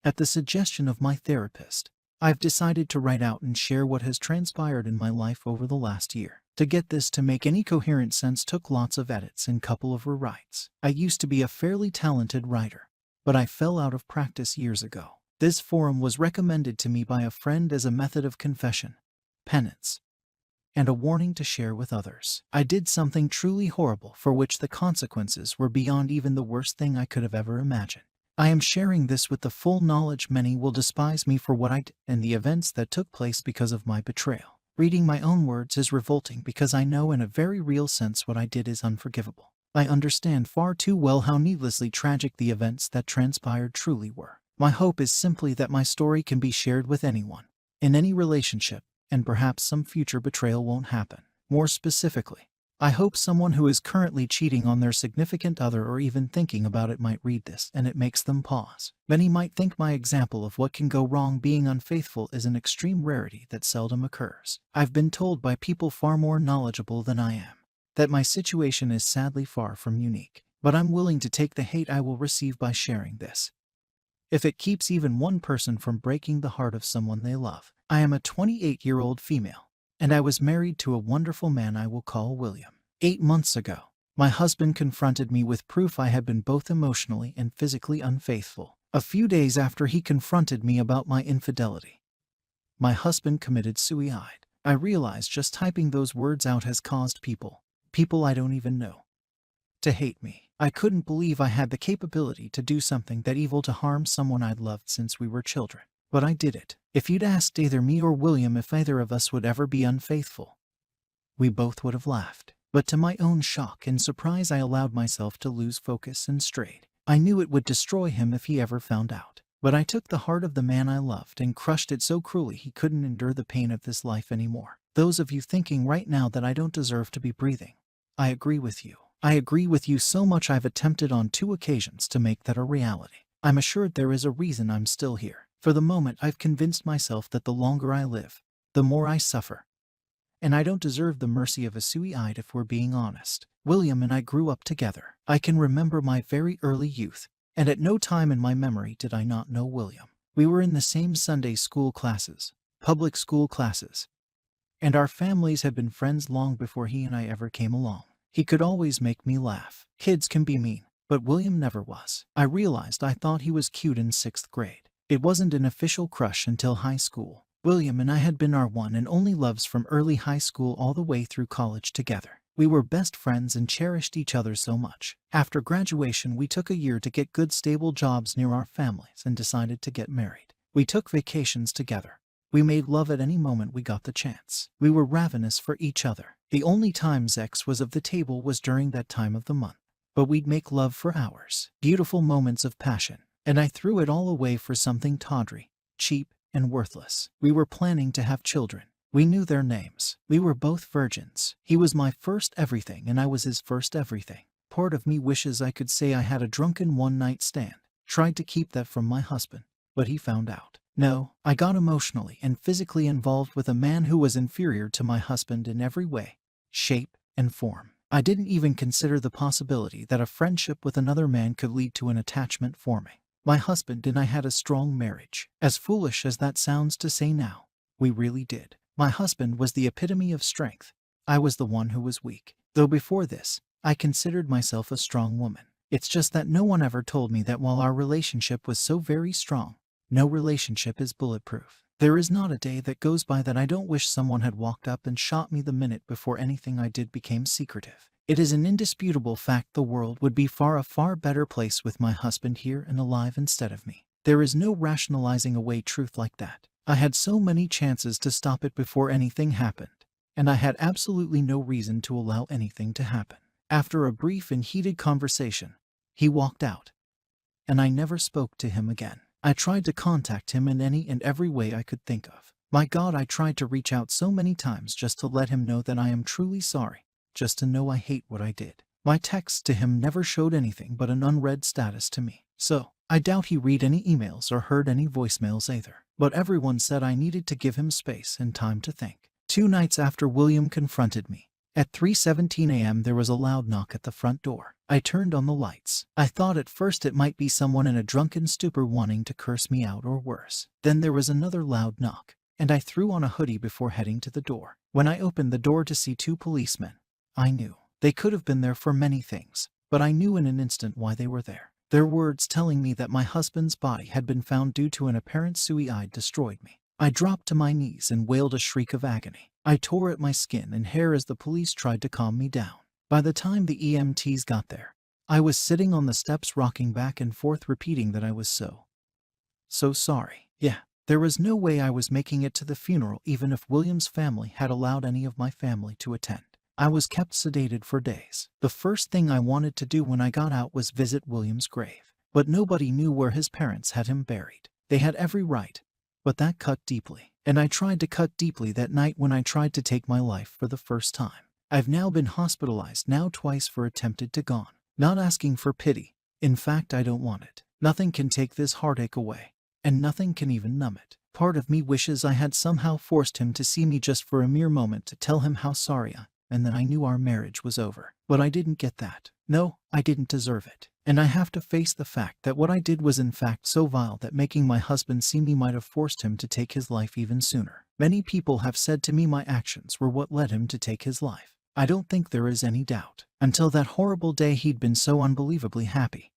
At the suggestion of my therapist, I've decided to write out and share what has transpired in my life over the last year. To get this to make any coherent sense took lots of edits and couple of rewrites. I used to be a fairly talented writer, but I fell out of practice years ago. This forum was recommended to me by a friend as a method of confession, penance, and a warning to share with others. I did something truly horrible for which the consequences were beyond even the worst thing I could have ever imagined. I am sharing this with the full knowledge many will despise me for what I did and the events that took place because of my betrayal. Reading my own words is revolting because I know in a very real sense what I did is unforgivable. I understand far too well how needlessly tragic the events that transpired truly were. My hope is simply that my story can be shared with anyone, in any relationship, and perhaps some future betrayal won't happen. More specifically, I hope someone who is currently cheating on their significant other or even thinking about it might read this and it makes them pause. Many might think my example of what can go wrong being unfaithful is an extreme rarity that seldom occurs. I've been told by people far more knowledgeable than I am that my situation is sadly far from unique, but I'm willing to take the hate I will receive by sharing this, if it keeps even one person from breaking the heart of someone they love. I am a 28-year-old female, and I was married to a wonderful man I will call William. 8 months ago, my husband confronted me with proof I had been both emotionally and physically unfaithful. A few days after he confronted me about my infidelity, my husband committed suicide. I realized just typing those words out has caused people I don't even know, to hate me. I couldn't believe I had the capability to do something that evil to harm someone I'd loved since we were children. But I did it. If you'd asked either me or William if either of us would ever be unfaithful, we both would have laughed. But to my own shock and surprise, I allowed myself to lose focus and strayed. I knew it would destroy him if he ever found out. But I took the heart of the man I loved and crushed it so cruelly he couldn't endure the pain of this life anymore. Those of you thinking right now that I don't deserve to be breathing, I agree with you. I agree with you so much I've attempted on 2 occasions to make that a reality. I'm assured there is a reason I'm still here. For the moment, I've convinced myself that the longer I live, the more I suffer. And I don't deserve the mercy of a suicide if we're being honest. William and I grew up together. I can remember my very early youth, and at no time in my memory did I not know William. We were in the same Sunday school classes, public school classes, and our families had been friends long before he and I ever came along. He could always make me laugh. Kids can be mean, but William never was. I realized I thought he was cute in 6th grade. It wasn't an official crush until high school. William and I had been our one and only loves from early high school all the way through college together. We were best friends and cherished each other so much. After graduation, we took a year to get good stable jobs near our families and decided to get married. We took vacations together. We made love at any moment we got the chance. We were ravenous for each other. The only time sex was of the table was during that time of the month. But we'd make love for hours. Beautiful moments of passion. And I threw it all away for something tawdry, cheap, and worthless. We were planning to have children. We knew their names. We were both virgins. He was my first everything and I was his first everything. Part of me wishes I could say I had a drunken one-night stand. Tried to keep that from my husband, but he found out. No, I got emotionally and physically involved with a man who was inferior to my husband in every way, shape, and form. I didn't even consider the possibility that a friendship with another man could lead to an attachment forming. My husband and I had a strong marriage. As foolish as that sounds to say now, we really did. My husband was the epitome of strength. I was the one who was weak. Though before this, I considered myself a strong woman. It's just that no one ever told me that while our relationship was so very strong, no relationship is bulletproof. There is not a day that goes by that I don't wish someone had walked up and shot me the minute before anything I did became secretive. It is an indisputable fact the world would be a far better place with my husband here and alive instead of me. There is no rationalizing away truth like that. I had so many chances to stop it before anything happened, and I had absolutely no reason to allow anything to happen. After a brief and heated conversation, he walked out, and I never spoke to him again. I tried to contact him in any and every way I could think of. My God, I tried to reach out so many times just to let him know that I am truly sorry, just to know I hate what I did. My texts to him never showed anything but an unread status to me. So, I doubt he read any emails or heard any voicemails either. But everyone said I needed to give him space and time to think. 2 nights after William confronted me, at 3:17 a.m. there was a loud knock at the front door. I turned on the lights. I thought at first it might be someone in a drunken stupor wanting to curse me out or worse. Then there was another loud knock, and I threw on a hoodie before heading to the door. When I opened the door to see two policemen, I knew. They could have been there for many things, but I knew in an instant why they were there. Their words telling me that my husband's body had been found due to an apparent suicide destroyed me. I dropped to my knees and wailed a shriek of agony. I tore at my skin and hair as the police tried to calm me down. By the time the EMTs got there, I was sitting on the steps rocking back and forth repeating that I was so sorry. Yeah, there was no way I was making it to the funeral even if William's family had allowed any of my family to attend. I was kept sedated for days. The first thing I wanted to do when I got out was visit William's grave. But nobody knew where his parents had him buried. They had every right, but that cut deeply. And I tried to cut deeply that night when I tried to take my life for the first time. I've now been hospitalized now twice for attempted to gone. Not asking for pity. In fact, I don't want it. Nothing can take this heartache away, and nothing can even numb it. Part of me wishes I had somehow forced him to see me just for a mere moment to tell him how sorry and that I knew our marriage was over. But I didn't get that. No, I didn't deserve it. And I have to face the fact that what I did was in fact so vile that making my husband see me might have forced him to take his life even sooner. Many people have said to me my actions were what led him to take his life. I don't think there is any doubt. Until that horrible day he'd been so unbelievably happy.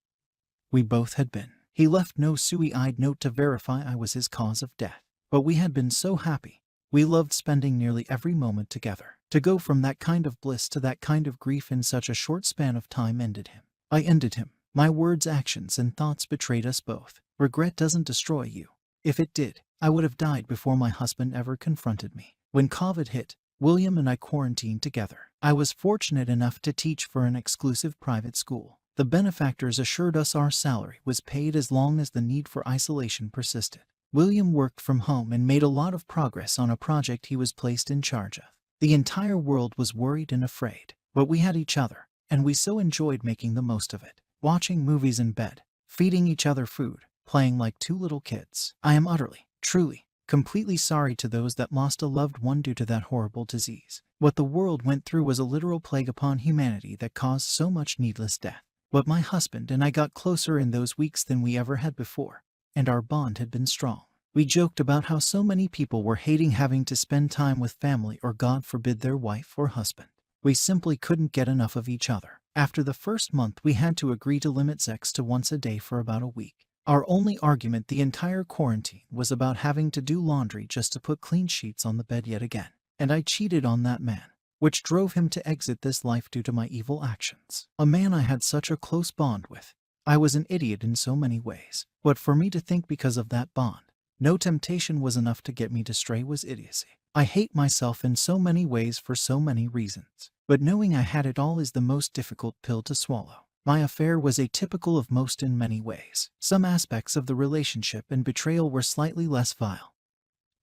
We both had been. He left no suicide note to verify I was his cause of death. But we had been so happy. We loved spending nearly every moment together. To go from that kind of bliss to that kind of grief in such a short span of time ended him. I ended him. My words, actions, and thoughts betrayed us both. Regret doesn't destroy you. If it did, I would have died before my husband ever confronted me. When COVID hit, William and I quarantined together. I was fortunate enough to teach for an exclusive private school. The benefactors assured us our salary was paid as long as the need for isolation persisted. William worked from home and made a lot of progress on a project he was placed in charge of. The entire world was worried and afraid, but we had each other, and we so enjoyed making the most of it. Watching movies in bed, feeding each other food, playing like two little kids. I am utterly, truly, completely sorry to those that lost a loved one due to that horrible disease. What the world went through was a literal plague upon humanity that caused so much needless death. But my husband and I got closer in those weeks than we ever had before, and our bond had been strong. We joked about how so many people were hating having to spend time with family or, God forbid, their wife or husband. We simply couldn't get enough of each other. After the first month, we had to agree to limit sex to once a day for about a week. Our only argument the entire quarantine was about having to do laundry just to put clean sheets on the bed yet again. And I cheated on that man, which drove him to exit this life due to my evil actions. A man I had such a close bond with. I was an idiot in so many ways. But for me to think because of that bond, no temptation was enough to get me to stray was idiocy. I hate myself in so many ways for so many reasons. But knowing I had it all is the most difficult pill to swallow. My affair was atypical of most in many ways. Some aspects of the relationship and betrayal were slightly less vile.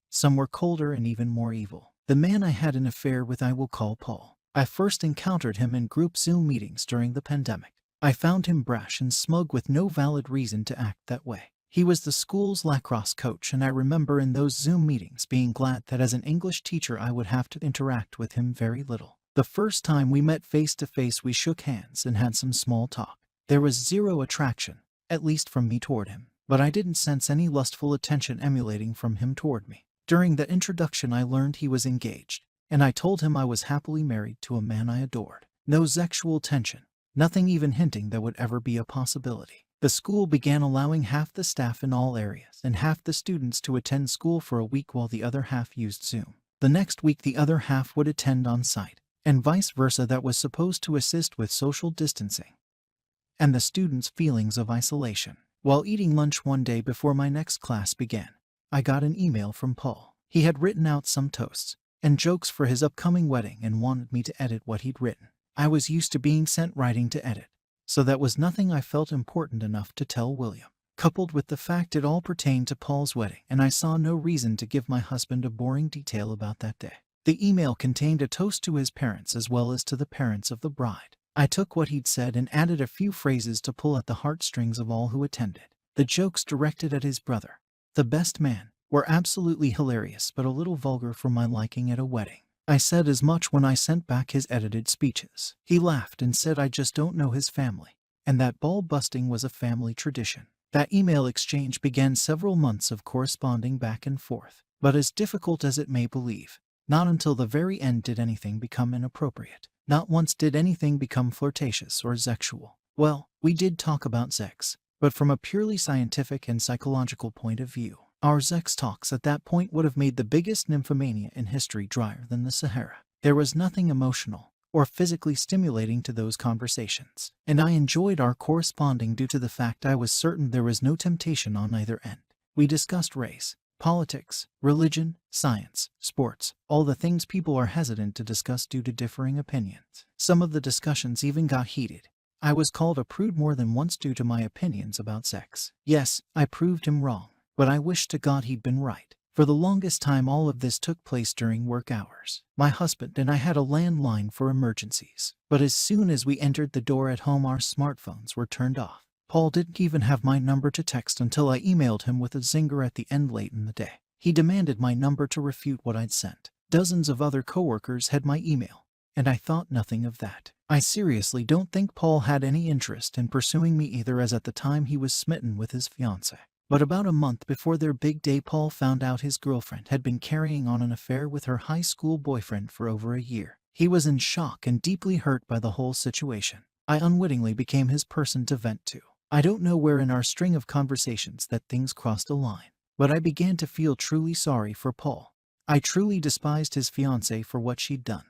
Some were colder and even more evil. The man I had an affair with I will call Paul. I first encountered him in group Zoom meetings during the pandemic. I found him brash and smug with no valid reason to act that way. He was the school's lacrosse coach, and I remember in those Zoom meetings being glad that as an English teacher I would have to interact with him very little. The first time we met face to face, we shook hands and had some small talk. There was zero attraction, at least from me toward him, but I didn't sense any lustful attention emulating from him toward me. During that introduction I learned he was engaged, and I told him I was happily married to a man I adored. No sexual tension, nothing even hinting that would ever be a possibility. The school began allowing half the staff in all areas and half the students to attend school for a week while the other half used Zoom. The next week the other half would attend on site, and vice versa. That was supposed to assist with social distancing and the students' feelings of isolation. While eating lunch one day before my next class began, I got an email from Paul. He had written out some toasts and jokes for his upcoming wedding and wanted me to edit what he'd written. I was used to being sent writing to edit, so that was nothing I felt important enough to tell William. Coupled with the fact it all pertained to Paul's wedding, and I saw no reason to give my husband a boring detail about that day. The email contained a toast to his parents as well as to the parents of the bride. I took what he'd said and added a few phrases to pull at the heartstrings of all who attended. The jokes directed at his brother, the best man, were absolutely hilarious but a little vulgar for my liking at a wedding. I said as much when I sent back his edited speeches. He laughed and said I just don't know his family, and that ball busting was a family tradition. That email exchange began several months of corresponding back and forth, but as difficult as it may believe, not until the very end did anything become inappropriate. Not once did anything become flirtatious or sexual. Well, we did talk about sex, but from a purely scientific and psychological point of view. Our sex talks at that point would have made the biggest nymphomania in history drier than the Sahara. There was nothing emotional or physically stimulating to those conversations, and I enjoyed our corresponding due to the fact I was certain there was no temptation on either end. We discussed race, politics, religion, science, sports, all the things people are hesitant to discuss due to differing opinions. Some of the discussions even got heated. I was called a prude more than once due to my opinions about sex. Yes, I proved him wrong, but I wish to God he'd been right. For the longest time all of this took place during work hours. My husband and I had a landline for emergencies, but as soon as we entered the door at home our smartphones were turned off. Paul didn't even have my number to text until I emailed him with a zinger at the end late in the day. He demanded my number to refute what I'd sent. Dozens of other coworkers had my email, and I thought nothing of that. I seriously don't think Paul had any interest in pursuing me either, as at the time he was smitten with his fiancée. But about a month before their big day, Paul found out his girlfriend had been carrying on an affair with her high school boyfriend for over a year. He was in shock and deeply hurt by the whole situation. I unwittingly became his person to vent to. I don't know where in our string of conversations that things crossed a line, but I began to feel truly sorry for Paul. I truly despised his fiancée for what she'd done,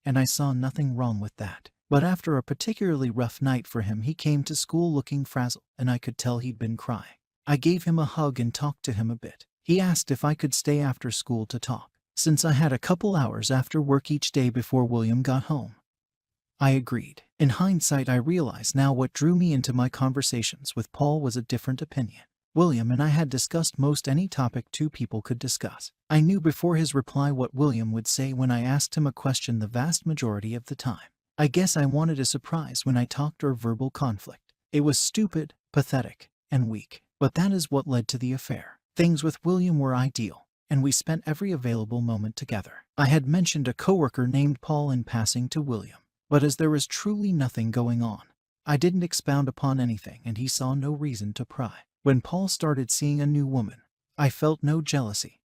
and I saw nothing wrong with that. But after a particularly rough night for him, he came to school looking frazzled, and I could tell he'd been crying. I gave him a hug and talked to him a bit. He asked if I could stay after school to talk, since I had a couple hours after work each day before William got home. I agreed. In hindsight, I realize now what drew me into my conversations with Paul was a different opinion. William and I had discussed most any topic two people could discuss. I knew before his reply what William would say when I asked him a question the vast majority of the time. I guess I wanted a surprise when I talked or verbal conflict. It was stupid, pathetic, and weak. But that is what led to the affair. Things with William were ideal, and we spent every available moment together. I had mentioned a coworker named Paul in passing to William, but as there was truly nothing going on, I didn't expound upon anything, and he saw no reason to pry. When Paul started seeing a new woman, I felt no jealousy,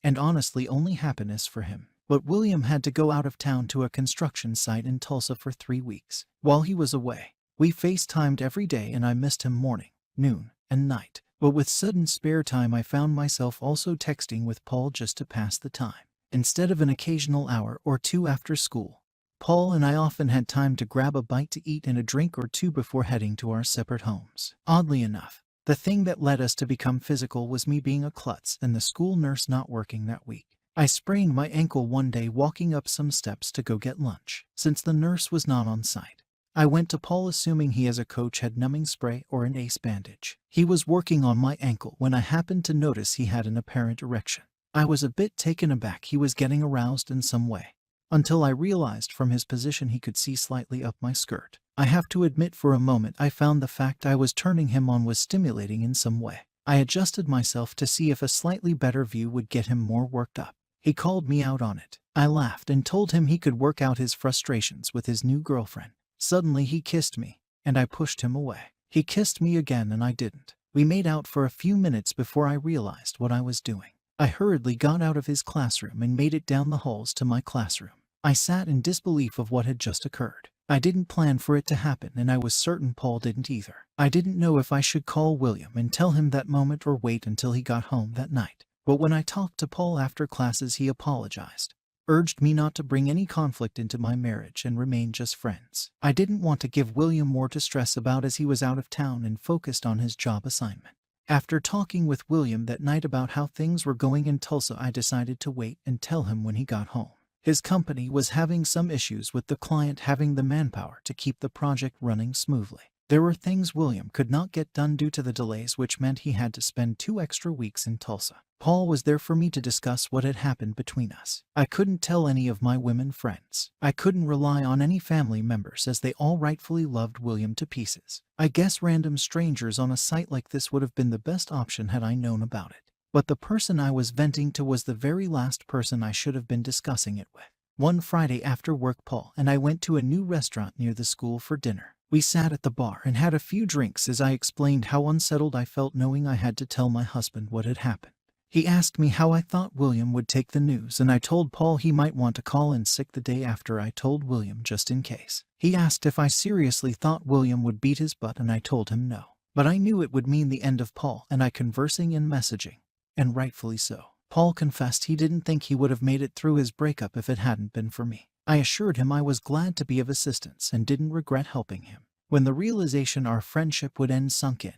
and honestly only happiness for him. But William had to go out of town to a construction site in Tulsa for 3 weeks. While he was away, we FaceTimed every day, and I missed him morning, noon, and night. But with sudden spare time, I found myself also texting with Paul just to pass the time. Instead of an occasional hour or two after school, Paul and I often had time to grab a bite to eat and a drink or two before heading to our separate homes. Oddly enough, the thing that led us to become physical was me being a klutz and the school nurse not working that week. I sprained my ankle one day walking up some steps to go get lunch. Since the nurse was not on site, I went to Paul assuming he as a coach had numbing spray or an ace bandage. He was working on my ankle when I happened to notice he had an apparent erection. I was a bit taken aback. He was getting aroused in some way, until I realized from his position he could see slightly up my skirt. I have to admit, for a moment I found the fact I was turning him on was stimulating in some way. I adjusted myself to see if a slightly better view would get him more worked up. He called me out on it. I laughed and told him he could work out his frustrations with his new girlfriend. Suddenly he kissed me, and I pushed him away. He kissed me again and I didn't. We made out for a few minutes before I realized what I was doing. I hurriedly got out of his classroom and made it down the halls to my classroom. I sat in disbelief of what had just occurred. I didn't plan for it to happen, and I was certain Paul didn't either. I didn't know if I should call William and tell him that moment or wait until he got home that night. But when I talked to Paul after classes, he apologized, urged me not to bring any conflict into my marriage and remain just friends. I didn't want to give William more to stress about as he was out of town and focused on his job assignment. After talking with William that night about how things were going in Tulsa, I decided to wait and tell him when he got home. His company was having some issues with the client having the manpower to keep the project running smoothly. There were things William could not get done due to the delays, which meant he had to spend 2 extra weeks in Tulsa. Paul was there for me to discuss what had happened between us. I couldn't tell any of my women friends. I couldn't rely on any family members, as they all rightfully loved William to pieces. I guess random strangers on a site like this would have been the best option had I known about it. But the person I was venting to was the very last person I should have been discussing it with. One Friday after work, Paul and I went to a new restaurant near the school for dinner. We sat at the bar and had a few drinks as I explained how unsettled I felt knowing I had to tell my husband what had happened. He asked me how I thought William would take the news, and I told Paul he might want to call in sick the day after. I told William just in case. He asked if I seriously thought William would beat his butt, and I told him no. But I knew it would mean the end of Paul and I conversing and messaging. And rightfully so. Paul confessed he didn't think he would have made it through his breakup if it hadn't been for me. I assured him I was glad to be of assistance and didn't regret helping him. When the realization our friendship would end sunk in,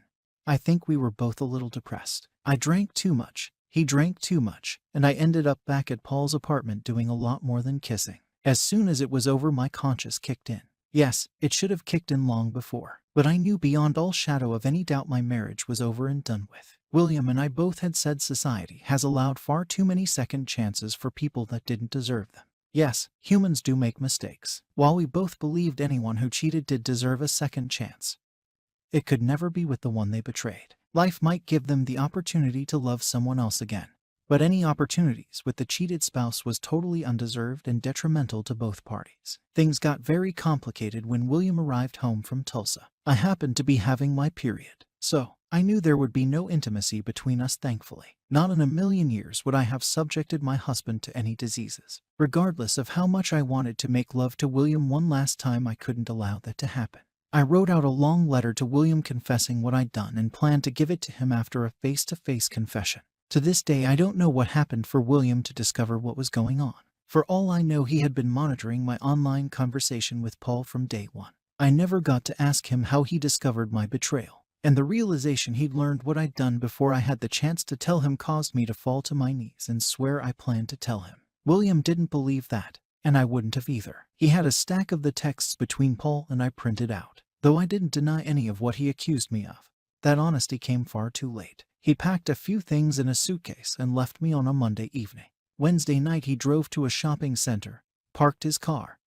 I think we were both a little depressed. I drank too much. He drank too much, and I ended up back at Paul's apartment doing a lot more than kissing. As soon as it was over, my conscience kicked in. Yes, it should have kicked in long before, but I knew beyond all shadow of any doubt my marriage was over and done with. William and I both had said society has allowed far too many second chances for people that didn't deserve them. Yes, humans do make mistakes. While we both believed anyone who cheated did deserve a second chance, it could never be with the one they betrayed. Life might give them the opportunity to love someone else again, but any opportunities with the cheated spouse was totally undeserved and detrimental to both parties. Things got very complicated when William arrived home from Tulsa. I happened to be having my period, so I knew there would be no intimacy between us, thankfully. Not in a million years would I have subjected my husband to any diseases. Regardless of how much I wanted to make love to William one last time, I couldn't allow that to happen. I wrote out a long letter to William confessing what I'd done and planned to give it to him after a face-to-face confession. To this day, I don't know what happened for William to discover what was going on. For all I know, he had been monitoring my online conversation with Paul from day one. I never got to ask him how he discovered my betrayal, and the realization he'd learned what I'd done before I had the chance to tell him caused me to fall to my knees and swear I planned to tell him. William didn't believe that, and I wouldn't have either. He had a stack of the texts between Paul and I printed out, though I didn't deny any of what he accused me of. That honesty came far too late. He packed a few things in a suitcase and left me on a Monday evening. Wednesday night he drove to a shopping center, parked his car,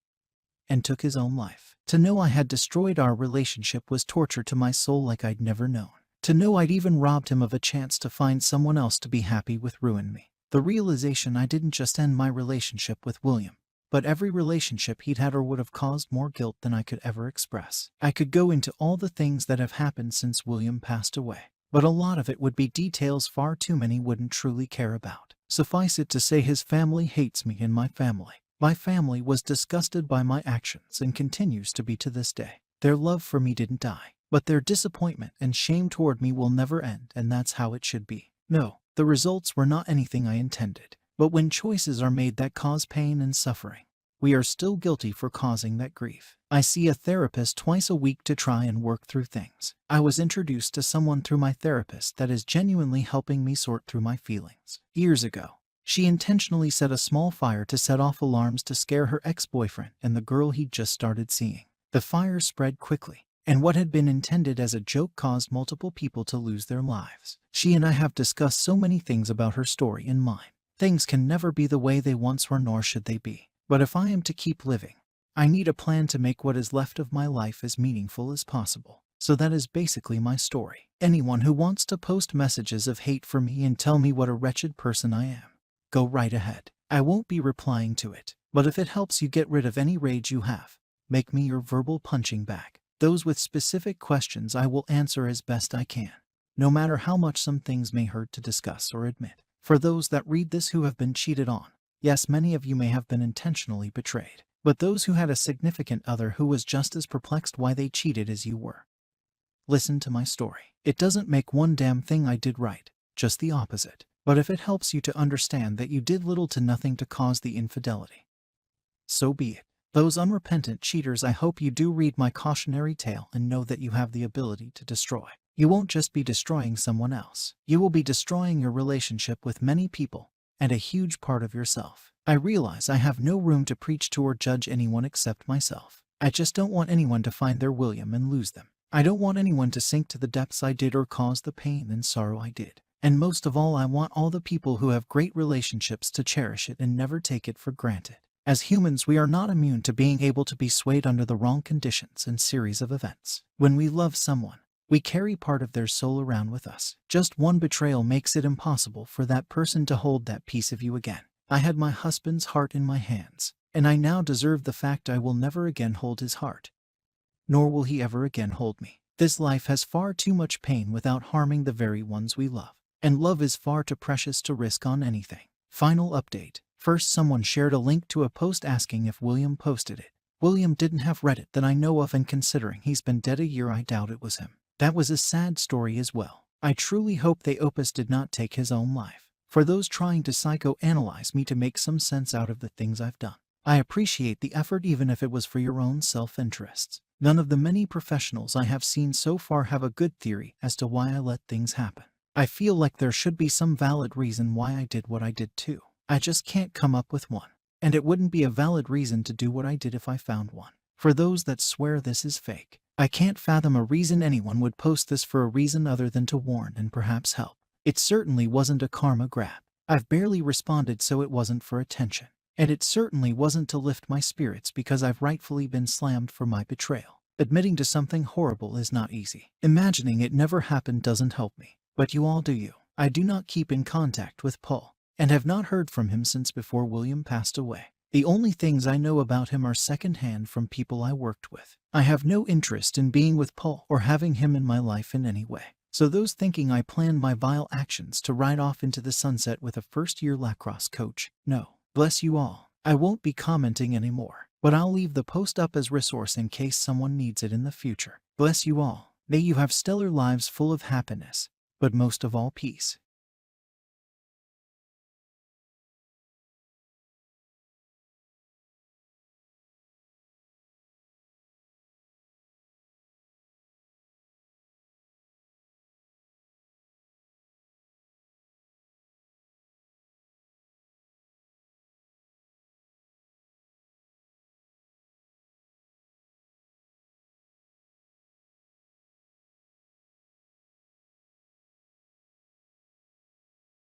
and took his own life. To know I had destroyed our relationship was torture to my soul like I'd never known. To know I'd even robbed him of a chance to find someone else to be happy with ruined me. The realization I didn't just end my relationship with William, but every relationship he'd had or would have caused more guilt than I could ever express. I could go into all the things that have happened since William passed away, but a lot of it would be details far too many wouldn't truly care about. Suffice it to say, his family hates me and my family. My family was disgusted by my actions and continues to be to this day. Their love for me didn't die, but their disappointment and shame toward me will never end, and that's how it should be. No, the results were not anything I intended, but when choices are made that cause pain and suffering, we are still guilty for causing that grief. I see a therapist twice a week to try and work through things. I was introduced to someone through my therapist that is genuinely helping me sort through my feelings. Years ago, she intentionally set a small fire to set off alarms to scare her ex-boyfriend and the girl he'd just started seeing. The fire spread quickly, and what had been intended as a joke caused multiple people to lose their lives. She and I have discussed so many things about her story and mine. Things can never be the way they once were, nor should they be. But if I am to keep living, I need a plan to make what is left of my life as meaningful as possible. So that is basically my story. Anyone who wants to post messages of hate for me and tell me what a wretched person I am, go right ahead. I won't be replying to it, but if it helps you get rid of any rage you have, make me your verbal punching bag. Those with specific questions I will answer as best I can, no matter how much some things may hurt to discuss or admit. For those that read this who have been cheated on, yes, many of you may have been intentionally betrayed, but those who had a significant other who was just as perplexed why they cheated as you were, listen to my story. It doesn't make one damn thing I did right, just the opposite. But if it helps you to understand that you did little to nothing to cause the infidelity, so be it. Those unrepentant cheaters, I hope you do read my cautionary tale and know that you have the ability to destroy. You won't just be destroying someone else. You will be destroying your relationship with many people and a huge part of yourself. I realize I have no room to preach to or judge anyone except myself. I just don't want anyone to find their William and lose them. I don't want anyone to sink to the depths I did or cause the pain and sorrow I did. And most of all, I want all the people who have great relationships to cherish it and never take it for granted. As humans, we are not immune to being able to be swayed under the wrong conditions and series of events. When we love someone, We carry part of their soul around with us. Just one betrayal makes it impossible for that person to hold that piece of you again. I had my husband's heart in my hands, and I now deserve the fact I will never again hold his heart. Nor will he ever again hold me. This life has far too much pain without harming the very ones we love. And love is far too precious to risk on anything. Final update. First, someone shared a link to a post asking if William posted it. William didn't have Reddit that I know of, and considering he's been dead a year, I doubt it was him. That was a sad story as well. I truly hope the Opus did not take his own life. For those trying to psychoanalyze me to make some sense out of the things I've done, I appreciate the effort, even if it was for your own self-interests. None of the many professionals I have seen so far have a good theory as to why I let things happen. I feel like there should be some valid reason why I did what I did too. I just can't come up with one. And it wouldn't be a valid reason to do what I did if I found one. For those that swear this is fake, I can't fathom a reason anyone would post this for a reason other than to warn and perhaps help. It certainly wasn't a karma grab. I've barely responded, so it wasn't for attention. And it certainly wasn't to lift my spirits, because I've rightfully been slammed for my betrayal. Admitting to something horrible is not easy. Imagining it never happened doesn't help me. But you all do you. I do not keep in contact with Paul, and have not heard from him since before William passed away. The only things I know about him are secondhand from people I worked with. I have no interest in being with Paul or having him in my life in any way. So those thinking I planned my vile actions to ride off into the sunset with a first-year lacrosse coach, no. Bless you all. I won't be commenting anymore, but I'll leave the post up as resource in case someone needs it in the future. Bless you all. May you have stellar lives full of happiness, but most of all peace.